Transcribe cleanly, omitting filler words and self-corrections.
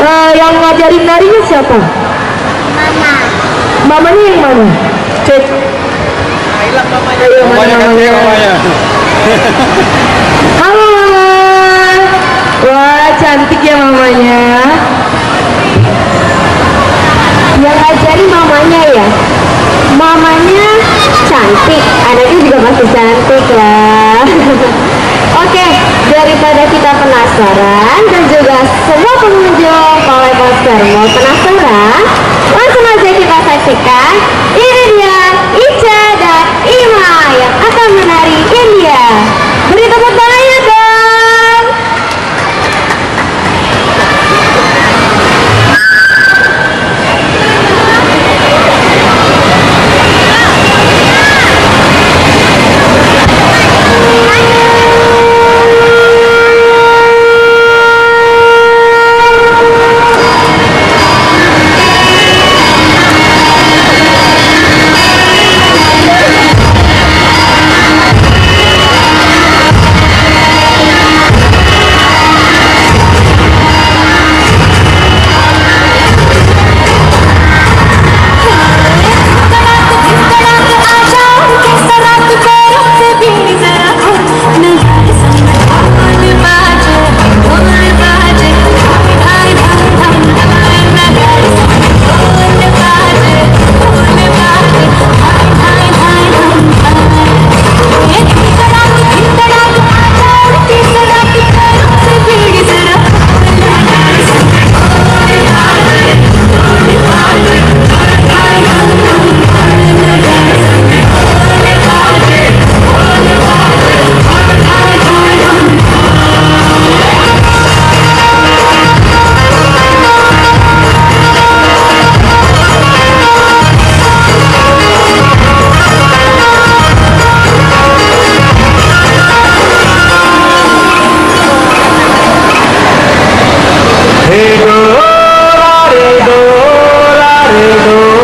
Yang ngajarin narinya siapa? Mama. Mamanya yang mana? Cek. Hilang mamanya. Ayo, Mamanya mana kan mamanya? mamanya. Halo mama. Wah cantik ya mamanya. Yang ngajarin mamanya ya. Mamanya cantik, anaknya juga pasti cantik lah. Oke, daripada kita penasaran dan juga semua pengunjung Pawai Poster mau penasaran, langsung aja kita saksikan. Ini dia Ica dan Ima yang akan menari India. Beri tepuk tangannya dong. Re do, la re do, la re do.